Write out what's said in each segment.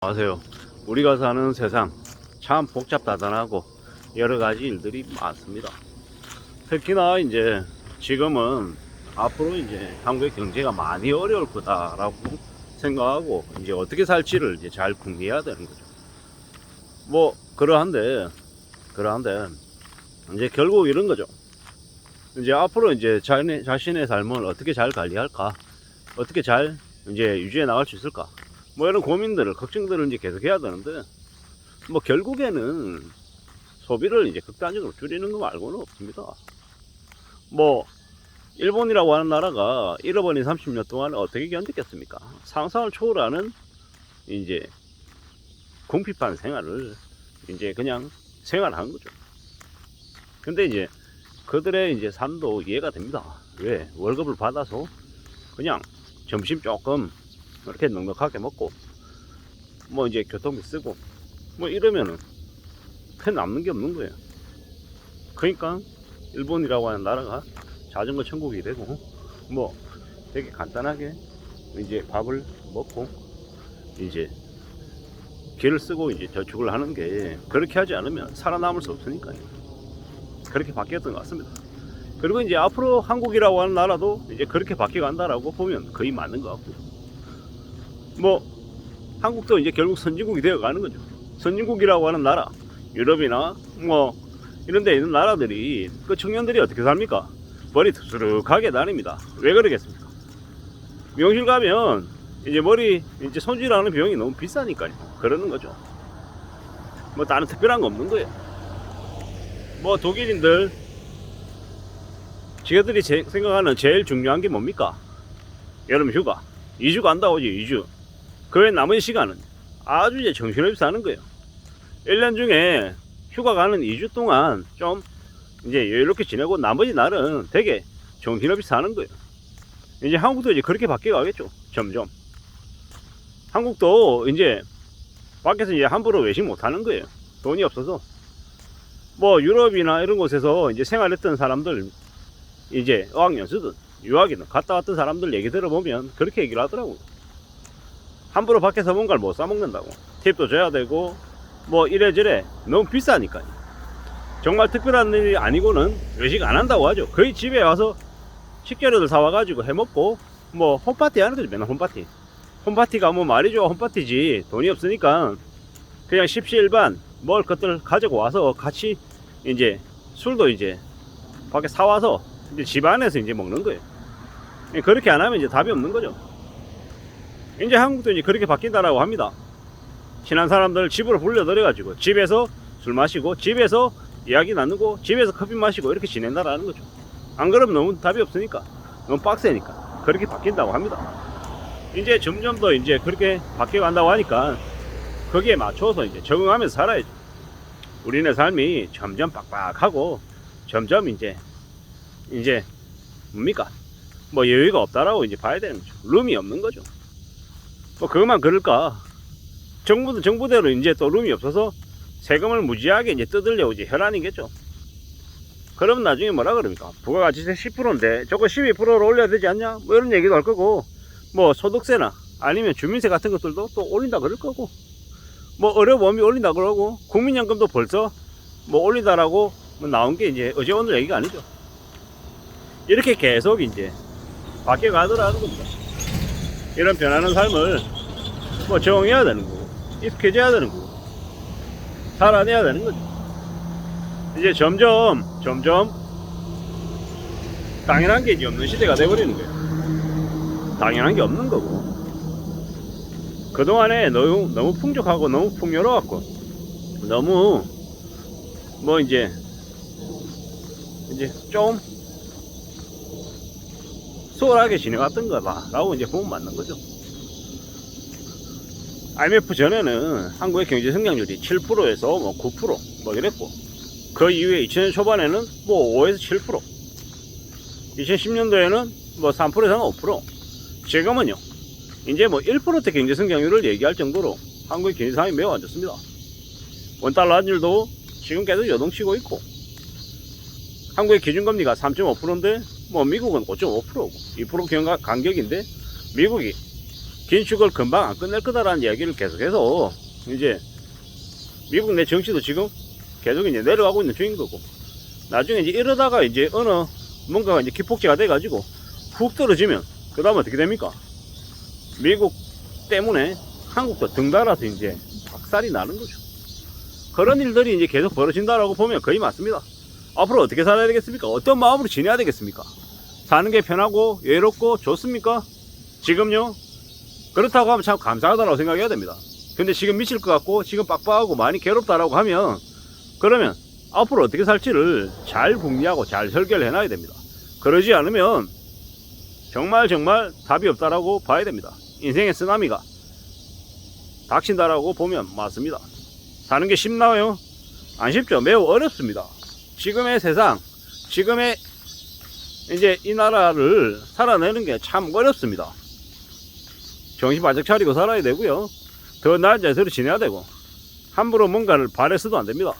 안녕하세요. 우리가 사는 세상 참 복잡다단하고 여러 가지 일들이 많습니다. 특히나 이제 지금은 앞으로 이제 한국의 경제가 많이 어려울 거다라고 생각하고 이제 어떻게 살지를 이제 잘 궁리해야 되는 거죠. 뭐 그러한데 이제 결국 이런 거죠. 이제 앞으로 이제 자신의 삶을 어떻게 잘 관리할까, 어떻게 잘 이제 유지해 나갈 수 있을까, 뭐 이런 고민들을 걱정들을 이제 계속 해야 되는데, 뭐 결국에는 소비를 이제 극단적으로 줄이는 거 말고는 없습니다. 뭐 일본이라고 하는 나라가 잃어버린 30년 동안 어떻게 견뎠겠습니까? 상상을 초월하는 이제 궁핍한 생활을 이제 그냥 생활하는 거죠. 근데 이제 그들의 이제 삶도 이해가 됩니다. 왜? 월급을 받아서 그냥 점심 조금 이렇게 넉넉하게 먹고 뭐 이제 교통비 쓰고 뭐 이러면은 큰 남는 게 없는 거예요. 그러니까 일본이라고 하는 나라가 자전거 천국이 되고 뭐 되게 간단하게 이제 밥을 먹고 이제 길을 쓰고 이제 저축을 하는 게, 그렇게 하지 않으면 살아남을 수 없으니까요. 그렇게 바뀌었던 것 같습니다. 그리고 이제 앞으로 한국이라고 하는 나라도 이제 그렇게 바뀌어간다라고 보면 거의 맞는 것 같고요. 뭐 한국도 이제 결국 선진국이 되어 가는 거죠. 선진국이라고 하는 나라, 유럽이나 뭐 이런 데 있는 나라들이 그 청년들이 어떻게 삽니까? 머리 득수룩하게 다닙니다. 왜 그러겠습니까? 미용실 가면 이제 머리 이제 손질하는 비용이 너무 비싸니까요. 그러는 거죠. 뭐 다른 특별한 거 없는 거예요. 뭐 독일인들 지네들이 생각하는 제일 중요한 게 뭡니까? 여름 휴가 2주 간다고 하지. 2주. 그 외 남은 시간은 아주 이제 정신없이 사는 거예요. 1년 중에 휴가 가는 2주 동안 좀 이제 여유롭게 지내고 나머지 날은 되게 정신없이 사는 거예요. 이제 한국도 이제 그렇게 바뀌어 가겠죠. 점점. 한국도 이제 밖에서 이제 함부로 외식 못 하는 거예요. 돈이 없어서. 뭐 유럽이나 이런 곳에서 이제 생활했던 사람들, 이제 어학연수든 유학이든 갔다 왔던 사람들 얘기 들어보면 그렇게 얘기를 하더라고요. 함부로 밖에서 뭔가를 못 사먹는다고. 팁도 줘야 되고 뭐 이래저래 너무 비싸니까요. 정말 특별한 일이 아니고는 외식 안 한다고 하죠. 거의 집에 와서 식재료들 사와가지고 해먹고 뭐 홈파티 하는 거죠. 맨날 홈파티. 홈파티가 뭐 말이죠. 홈파티지. 돈이 없으니까 그냥 십시일반 먹을 것들 가지고 와서 같이 이제 술도 이제 밖에 사와서 이제 집 안에서 이제 먹는 거예요. 그렇게 안 하면 이제 답이 없는 거죠. 이제 한국도 이제 그렇게 바뀐다라고 합니다. 친한 사람들 집으로 불러들여가지고 집에서 술 마시고 집에서 이야기 나누고 집에서 커피 마시고 이렇게 지낸다라는 거죠. 안 그러면 너무 답이 없으니까, 너무 빡세니까 그렇게 바뀐다고 합니다. 이제 점점 더 이제 그렇게 바뀌어 간다고 하니까 거기에 맞춰서 이제 적응하면서 살아야죠. 우리네 삶이 점점 빡빡하고 점점 이제 뭡니까? 뭐 여유가 없다라고 이제 봐야 되는 거죠. 룸이 없는 거죠. 뭐 그것만 그럴까? 정부도 정부대로 이제 또 룸이 없어서 세금을 무지하게 이제 뜯으려고 이제 혈안이겠죠. 그러면 나중에 뭐라 그럽니까? 부가가치세 10%인데 저거 12%로 올려야 되지 않냐? 뭐 이런 얘기도 할 거고, 뭐 소득세나 아니면 주민세 같은 것들도 또 올린다 그럴 거고, 뭐 의료보험이 올린다 그러고, 국민연금도 벌써 뭐 올린다라고 뭐 나온 게 이제 어제 오늘 얘기가 아니죠. 이렇게 계속 이제 바뀌어 가더라는 겁니다. 이런 변하는 삶을 뭐 적응해야 되는 거고, 익숙해져야 되는 거고, 살아내야 되는 거죠. 이제 점점 당연한 게 이제 없는 시대가 돼버리는 거예요. 당연한 게 없는 거고, 그동안에 너무 풍족하고 너무 풍요로웠고 너무 뭐 이제 좀 수월하게 지내왔던 거다라고 이제 보면 맞는 거죠. IMF 전에는 한국의 경제 성장률이 7%에서 뭐 9% 뭐 이랬고, 그 이후에 2000년 초반에는 뭐 5에서 7%, 2010년도에는 뭐 3%에서 5%, 지금은요 이제 뭐 1%대 경제 성장률을 얘기할 정도로 한국의 경제 상황이 매우 안 좋습니다. 원달러 환율도 지금 계속 요동치고 있고, 한국의 기준금리가 3.5%인데 뭐 미국은 5.5%고 2% 간격인데 미국이 긴축을 금방 안 끝낼 거다라는 이야기를 계속해서 이제 미국 내 정치도 지금 계속 이제 내려가고 있는 중인 거고, 나중에 이제 이러다가 이제 어느 뭔가가 이제 기폭제가 돼가지고 훅 떨어지면 그 다음 어떻게 됩니까? 미국 때문에 한국도 등달아서 이제 박살이 나는 거죠. 그런 일들이 이제 계속 벌어진다라고 보면 거의 맞습니다. 앞으로 어떻게 살아야 되겠습니까? 어떤 마음으로 지내야 되겠습니까? 사는 게 편하고 여유롭고 좋습니까? 지금요? 그렇다고 하면 참 감사하다라고 생각해야 됩니다. 근데 지금 미칠 것 같고 지금 빡빡하고 많이 괴롭다라고 하면, 그러면 앞으로 어떻게 살지를 잘 궁리하고 잘 설계를 해놔야 됩니다. 그러지 않으면 정말 답이 없다라고 봐야 됩니다. 인생의 쓰나미가 닥친다라고 보면 맞습니다. 사는 게 쉽나요? 안 쉽죠. 매우 어렵습니다. 지금의 세상, 지금의 이제 이 나라를 살아내는 게 참 어렵습니다. 정신 바짝 차리고 살아야 되고요. 더 나은 자세로 지내야 되고, 함부로 뭔가를 바래서도 안 됩니다.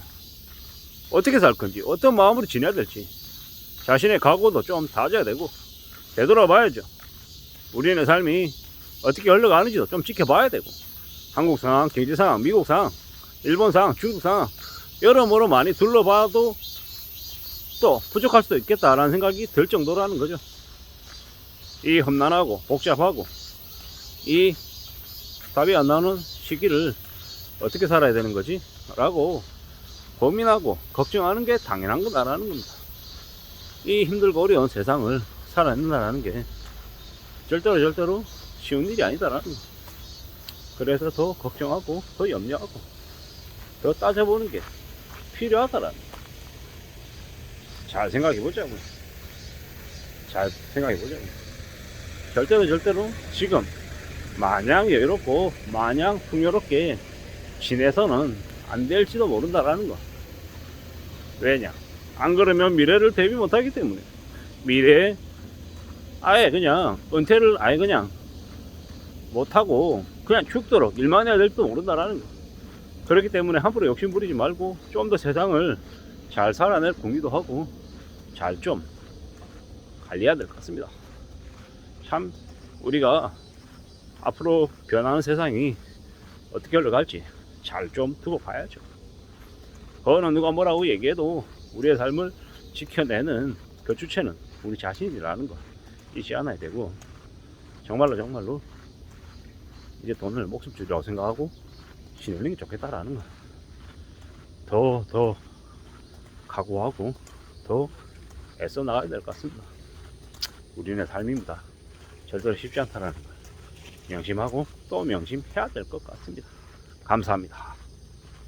어떻게 살 건지, 어떤 마음으로 지내야 될지 자신의 각오도 좀 다져야 되고, 되돌아봐야죠. 우리의 삶이 어떻게 흘러가는지도 좀 지켜봐야 되고, 한국 상황, 경제 상황, 미국 상황, 일본 상황, 중국 상황 여러모로 많이 둘러봐도 또 부족할 수도 있겠다라는 생각이 들 정도라는 거죠. 이 험난하고 복잡하고 이 답이 안 나오는 시기를 어떻게 살아야 되는 거지? 라고 고민하고 걱정하는 게 당연한 거다라는 겁니다. 이 힘들고 어려운 세상을 살아낸다라는 게 절대로 쉬운 일이 아니다라는 거. 그래서 더 걱정하고 더 염려하고 더 따져보는 게 필요하다라는 거. 잘 생각해보자고요. 잘 생각해보자고요. 절대로 지금 마냥 여유롭고 마냥 풍요롭게 지내서는 안 될지도 모른다라는 거. 왜냐? 안 그러면 미래를 대비 못하기 때문에. 미래에 아예 그냥 은퇴를 아예 그냥 못하고 그냥 죽도록 일만 해야 될지도 모른다라는 거. 그렇기 때문에 함부로 욕심 부리지 말고 좀 더 세상을 잘 살아낼 궁리도 하고 잘 좀 관리해야 될 것 같습니다. 참 우리가 앞으로 변하는 세상이 어떻게 흘러갈지 잘 좀 두고 봐야죠. 어느 누가 뭐라고 얘기해도 우리의 삶을 지켜내는 그 주체는 우리 자신이라는 거 잊지 않아야 되고, 정말로 이제 돈을 목숨줄이라고 생각하고 지내는 게 좋겠다라는 거. 더 각오하고 더 애써 나가야 될 것 같습니다. 우리네 삶입니다. 절대로 쉽지 않다라는 거 명심하고 또 명심해야 될 것 같습니다. 감사합니다.